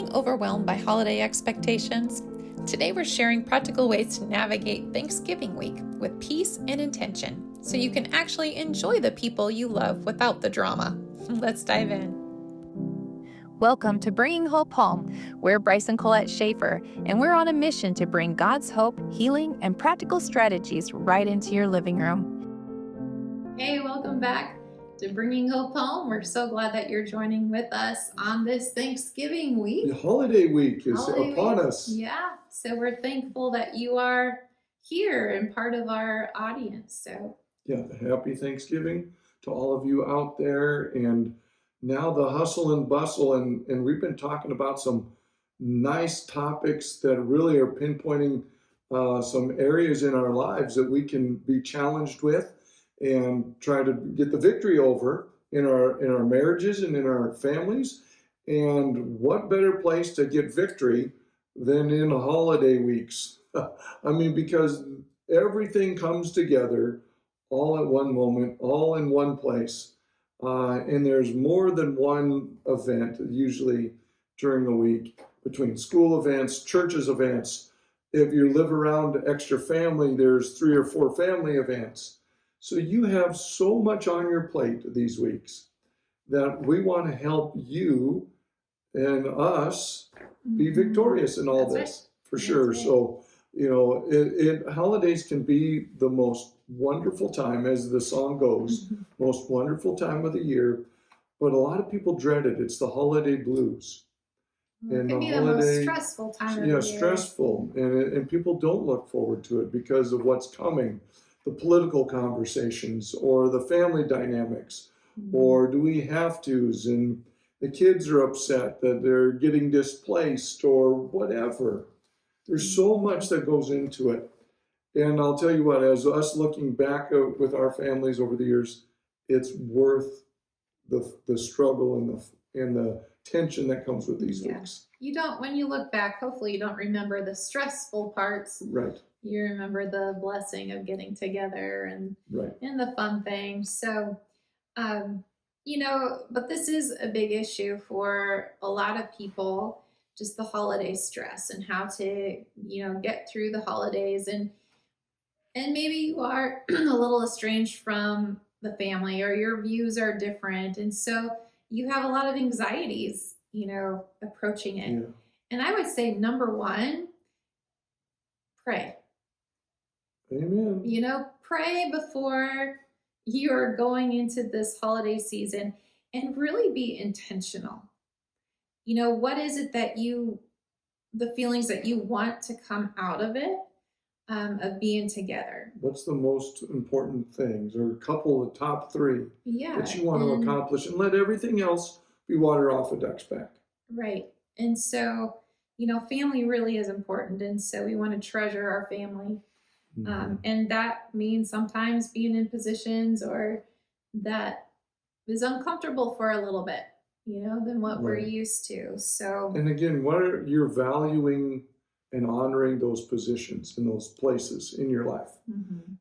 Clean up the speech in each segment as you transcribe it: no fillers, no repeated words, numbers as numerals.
Feeling overwhelmed by holiday expectations? Today we're sharing practical ways to navigate Thanksgiving week with peace and intention so you can actually enjoy the people you love without the drama. Let's dive in. Welcome to Bringing Hope Home. We're Bryce and Colette Schaffer, and we're on a mission to bring God's hope, healing, and practical strategies right into your living room. Hey, welcome back to Bringing Hope Home. We're so glad that you're joining with us on this Thanksgiving week. The holiday week is upon us. Yeah, so we're thankful that you are here and part of our audience. So yeah, happy Thanksgiving to all of you out there. And now the hustle and bustle, and we've been talking about some nice topics that really are pinpointing some areas in our lives that we can be challenged with and try to get the victory over in our marriages and in our families. And what better place to get victory than in holiday weeks? I mean, because everything comes together all at one moment, all in one place. And there's more than one event, usually during the week, between school events, churches events. If you live around extra family, there's 3 or 4 family events. So you have so much on your plate these weeks that we want to help you and us be victorious in all this, for sure. Right. So, holidays can be the most wonderful time, as the song goes, most wonderful time of the year, but a lot of people dread it. It's the holiday blues. It can be the most stressful time of the year. Yeah, stressful, and people don't look forward to it because of what's coming, the political conversations or the family dynamics, or do we have to's, and the kids are upset that they're getting displaced or whatever. There's so much that goes into it. And I'll tell you what, as us looking back with our families over the years, it's worth the struggle and the tension that comes with these weeks. You don't, when you look back, hopefully you don't remember the stressful parts. Right. You remember the blessing of getting together and the fun things. So, but this is a big issue for a lot of people, just the holiday stress and how to, get through the holidays. And maybe you are a little estranged from the family or your views are different. And so you have a lot of anxieties, approaching it. Yeah. And I would say, number one, pray. Amen. Pray before you're going into this holiday season and really be intentional. What is it that the feelings that you want to come out of it, of being together? What's the most important things, or a couple of the top 3 that you want to accomplish, and let everything else be water off a duck's back. Right. And so, family really is important. And so we want to treasure our family. And that means sometimes being in positions or that is uncomfortable for a little bit, than what we're used to. So, and again, what are you valuing and honoring those positions and those places in your life?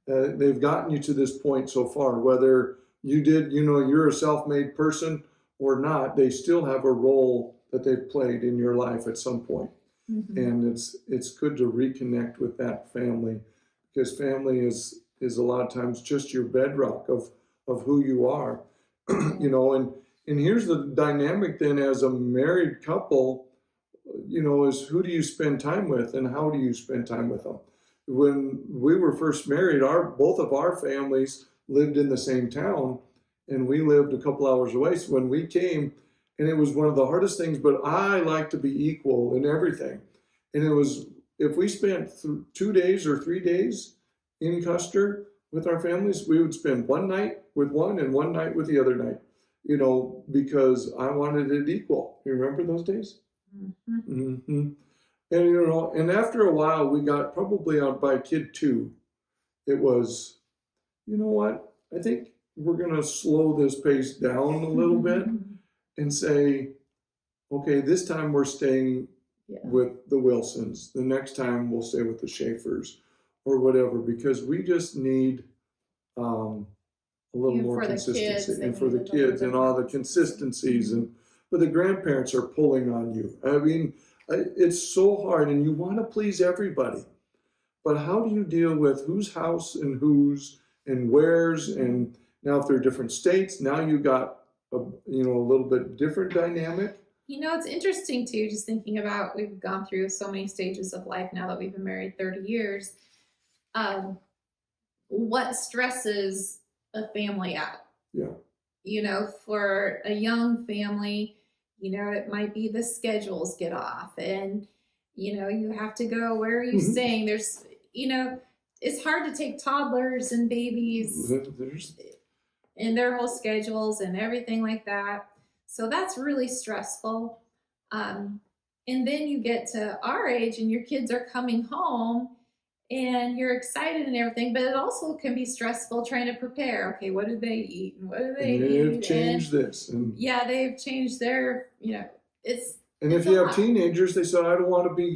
They've gotten you to this point so far, whether you did, you're a self-made person or not, they still have a role that they've played in your life at some point. And it's good to reconnect with that family, because family is a lot of times just your bedrock of who you are. And here's the dynamic then as a married couple, is who do you spend time with and how do you spend time with them? When we were first married, both of our families lived in the same town, and we lived a couple hours away. So when we came, and it was one of the hardest things, but I like to be equal in everything. And it was, if we spent 2 days or 3 days in Custer with our families, we would spend one night with one and one night with the other night, because I wanted it equal. You remember those days? And, and after a while, we got probably out by kid 2. It was, what? I think we're going to slow this pace down a little bit and say, okay, this time we're staying with the Wilsons. The next time we'll stay with the Schaffers or whatever, because we just need a little more consistency. And for the kids and all the consistencies and but the grandparents are pulling on you. I mean, it's so hard, and you want to please everybody. But how do you deal with whose house and whose and where's? And now if they're different states, now you got a little bit different dynamic. It's interesting too, just thinking about, we've gone through so many stages of life now that we've been married 30 years. What stresses a family out? Yeah. For a young family, it might be the schedules get off, and you have to go, where are you staying? There's, it's hard to take toddlers and babies and their whole schedules and everything like that. So that's really stressful. And then you get to our age and your kids are coming home and you're excited and everything, but it also can be stressful trying to prepare. Okay, what do they eat? And what do they eat? They've changed this. And they've changed their, it's. And if you have teenagers, they say, I don't want to be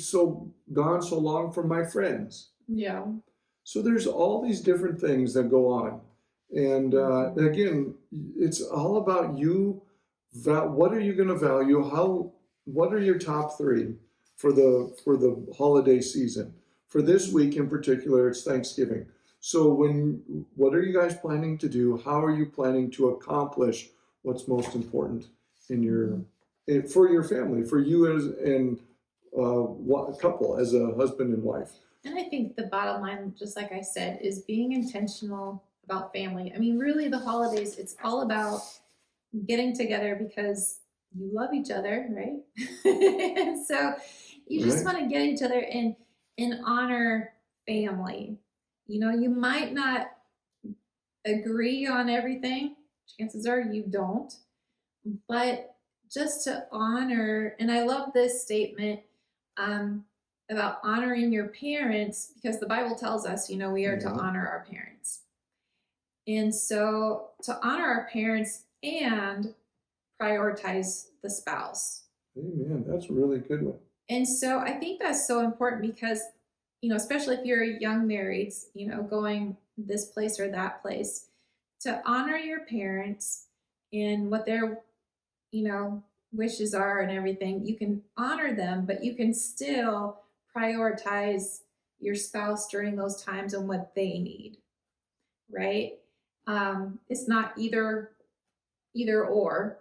gone so long from my friends. Yeah. So there's all these different things that go on. And again, it's all about you. What are you going to value? What are your top three for the holiday season? For this week in particular, it's Thanksgiving. So what are you guys planning to do? How are you planning to accomplish what's most important for your family, for you as a couple, as a husband and wife? And I think the bottom line, just like I said, is being intentional about family. I mean, really, the holidays, it's all about getting together because you love each other, right? And so you just want to get each other and honor family. You might not agree on everything. Chances are you don't. But just to honor, and I love this statement about honoring your parents, because the Bible tells us, we are to honor our parents. And so to honor our parents and prioritize the spouse. Amen. That's a really good one. And so I think that's so important because, especially if you're young marrieds, going this place or that place, to honor your parents and what their, wishes are and everything. You can honor them, but you can still prioritize your spouse during those times and what they need, right? It's not either or,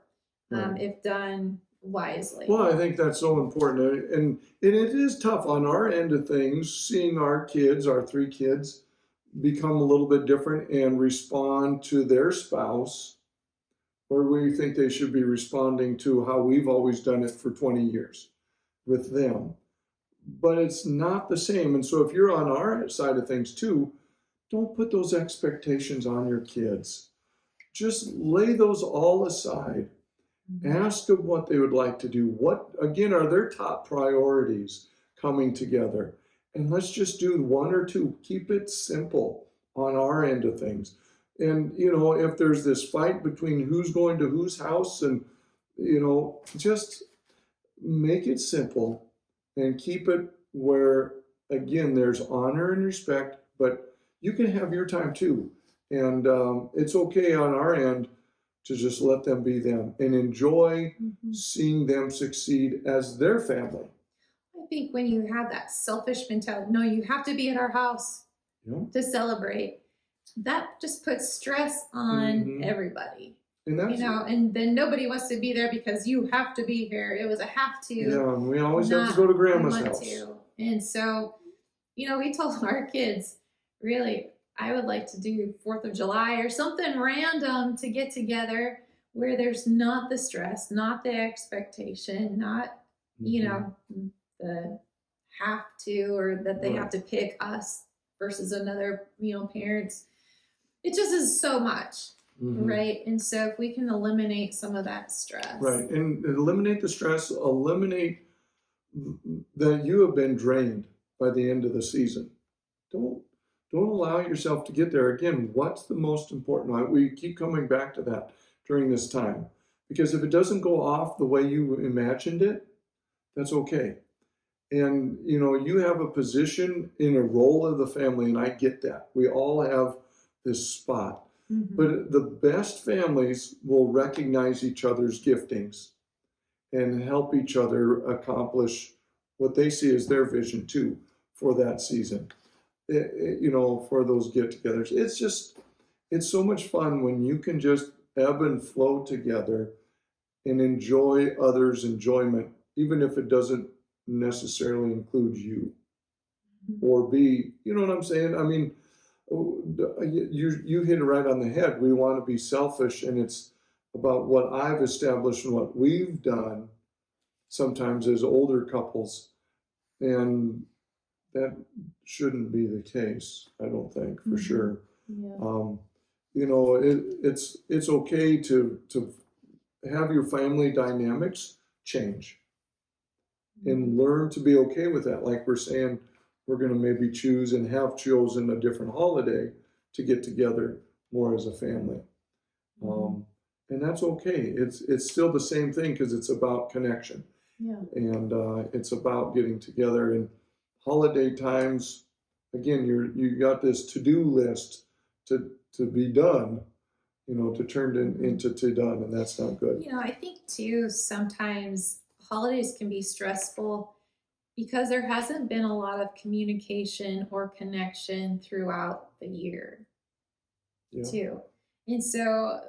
if done wisely. Well, I think that's so important. And it is tough on our end of things, seeing our three kids, become a little bit different and respond to their spouse, where we think they should be responding to how we've always done it for 20 years with them. But it's not the same. And so if you're on our side of things too, don't put those expectations on your kids. Just lay those all aside. Ask them what they would like to do. What, again, are their top priorities coming together? And let's just do one or two. Keep it simple on our end of things. And, if there's this fight between who's going to whose house and, just make it simple and keep it where, again, there's honor and respect, but you can have your time too. And it's okay on our end to just let them be them and enjoy seeing them succeed as their family. I think when you have that selfish mentality, no, you have to be at our house to celebrate, that just puts stress on everybody. And that's, and then nobody wants to be there because you have to be here. It was a have to. Yeah, we always have to go to grandma's house. And so, we told our kids, really, I would like to do 4th of July or something random to get together where there's not the stress, not the expectation, not, the have to, or that they have to pick us versus another, parents. It just is so much, right? And so if we can eliminate some of that stress. Right, and eliminate the stress, eliminate that you have been drained by the end of the season. Don't allow yourself to get there. Again, what's the most important? We keep coming back to that during this time. Because if it doesn't go off the way you imagined it, that's okay. And, you have a position in a role of the family, and I get that. We all have this spot. But the best families will recognize each other's giftings and help each other accomplish what they see as their vision too for that season. For those get-togethers. It's so much fun when you can just ebb and flow together and enjoy others' enjoyment, even if it doesn't necessarily include you or be, you know what I'm saying? I mean, you hit it right on the head. We want to be selfish, and it's about what I've established and what we've done sometimes as older couples, and that shouldn't be the case, I don't think, for sure. Yeah. It's okay to have your family dynamics change and learn to be okay with that. Like we're saying, we're going to maybe choose and have chosen a different holiday to get together more as a family. And that's okay. It's still the same thing because it's about connection. Yeah. And it's about getting together. And holiday times, again, you got this to-do list to be done, to turn into to done, and that's not good. I think too, sometimes holidays can be stressful because there hasn't been a lot of communication or connection throughout the year too. And so,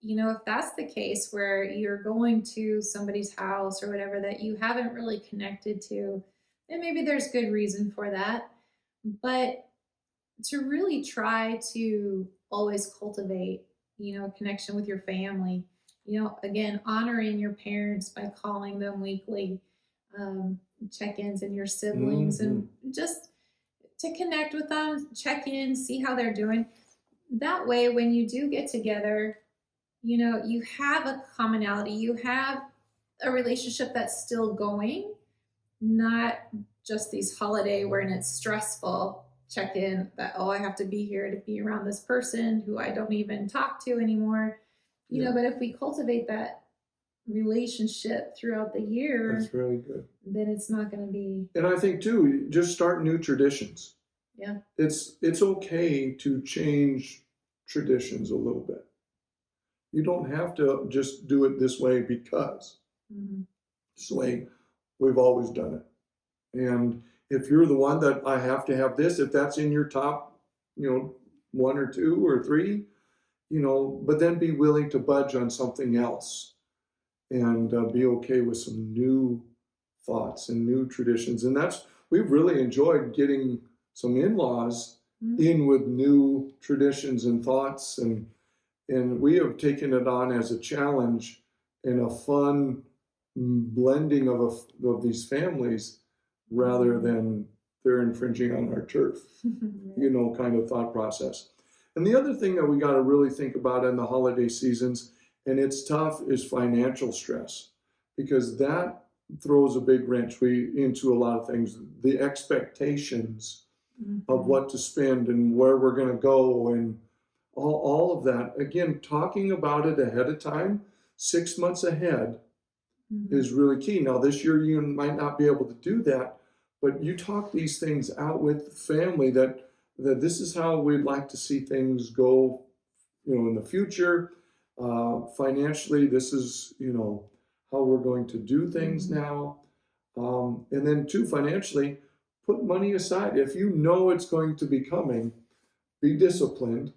if that's the case where you're going to somebody's house or whatever that you haven't really connected to, then maybe there's good reason for that. But to really try to always cultivate, connection with your family, again, honoring your parents by calling them weekly, check-ins and your siblings, and just to connect with them, check in, see how they're doing. That way, when you do get together, you have a commonality, you have a relationship that's still going, not just these holiday when it's stressful check in that, I have to be here to be around this person who I don't even talk to anymore. But if we cultivate that relationship throughout the year, that's really good. Then it's not going to be. And I think too, just start new traditions. Yeah. It's okay to change traditions a little bit. You don't have to just do it this way because it's the way we've always done it. And if you're the one that I have to have this, if that's in your top, 1 or 2 or 3, but then be willing to budge on something else and be okay with some new thoughts and new traditions. And we've really enjoyed getting some in-laws in with new traditions and thoughts. And we have taken it on as a challenge and a fun blending of these families rather than they're infringing on our turf, kind of thought process. And the other thing that we got to really think about in the holiday seasons, and it's tough, is financial stress, because that throws a big wrench into a lot of things. The expectations of what to spend and where we're going to go and all of that. Again, talking about it ahead of time, 6 months ahead, is really key. Now, this year you might not be able to do that, but you talk these things out with family that this is how we'd like to see things go, in the future. Financially, this is, how we're going to do things now. And then too, financially, put money aside. If you know it's going to be coming, be disciplined,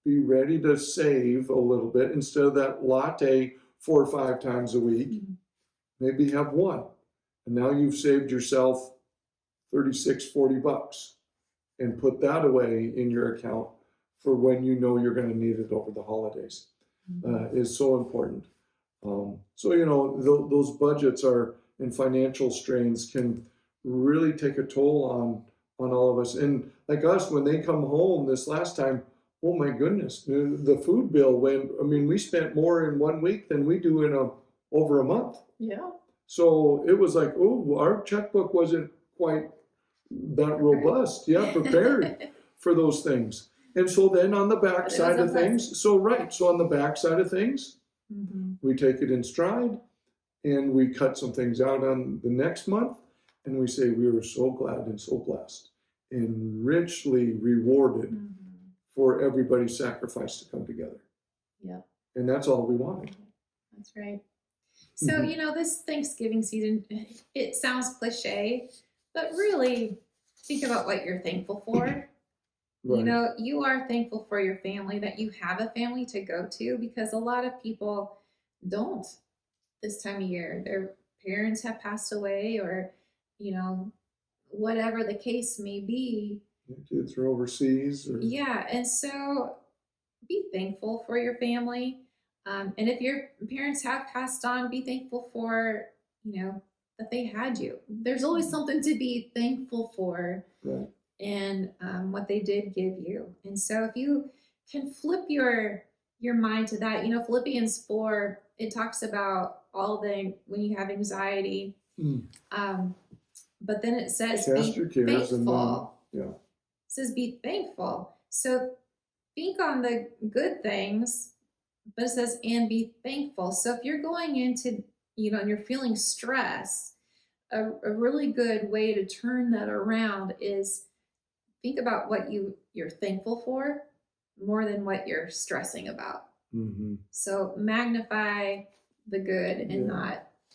be ready to save a little bit instead of that latte 4 or 5 times a week. Maybe have one. And now you've saved yourself $36-40 and put that away in your account for when you know you're going to need it over the holidays. Is so important. Those budgets and financial strains can really take a toll on all of us. And like us, when they come home this last time, oh my goodness, the food bill we spent more in 1 week than we do in over a month. Yeah. So it was like, our checkbook wasn't quite that robust. Prepared for those things. And so then on the back side of things, so on the back side of things, we take it in stride and we cut some things out on the next month and we say we were so glad and so blessed and richly rewarded for everybody's sacrifice to come together. Yeah. And that's all we wanted. That's right. So, this Thanksgiving season, it sounds cliche, but really think about what you're thankful for. Right. You are thankful for your family, that you have a family to go to, because a lot of people don't this time of year. Their parents have passed away, or, you know, whatever the case may be. Your kids are overseas, or Yeah. And so be thankful for your family. And if your parents have passed on, be thankful for, that they had you. There's always something to be thankful for. right. And what they did give you. And so if you can flip your mind to that, Philippians 4, it talks about when you have anxiety. But then it says Cast your be cares and thankful. then, yeah. It says be thankful. So think on the good things, but it says and be thankful. So if you're going into, and you're feeling stress, a really good way to turn that around is think about what you're thankful for more than what you're stressing about. Mm-hmm. So magnify the good and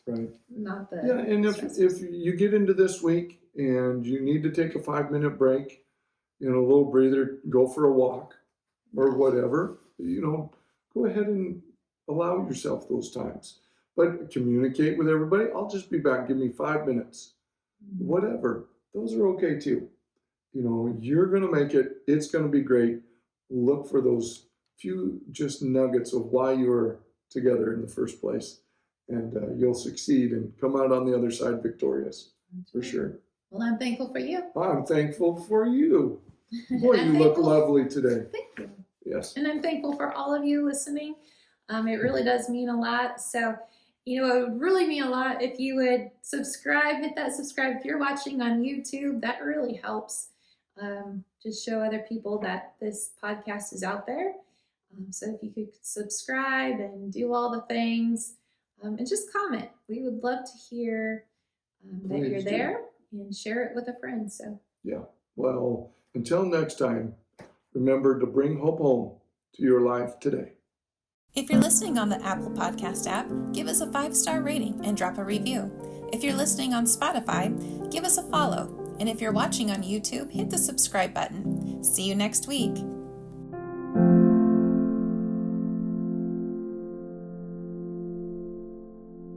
Right. not the Yeah, and if you get into this week and you need to take a 5-minute break, a little breather, go for a walk or whatever, go ahead and allow yourself those times. But communicate with everybody. I'll just be back. Give me 5 minutes. Mm-hmm. Whatever. Those are okay too. You're going to make it. It's going to be great. Look for those few just nuggets of why you were together in the first place. And you'll succeed and come out on the other side victorious, for sure. Well, I'm thankful for you. I'm thankful for you. Boy, you look lovely today. Thank you. Yes. And I'm thankful for all of you listening. It really does mean a lot. So, it would really mean a lot if you would subscribe, hit that subscribe. If you're watching on YouTube, that really helps. Just show other people that this podcast is out there. So if you could subscribe and do all the things, and just comment. We would love to hear that you're there, and share it with a friend. So yeah. Well, until next time, remember to bring hope home to your life today. If you're listening on the Apple Podcast app, give us a 5-star rating and drop a review. If you're listening on Spotify, give us a follow. And if you're watching on YouTube, hit the subscribe button. See you next week.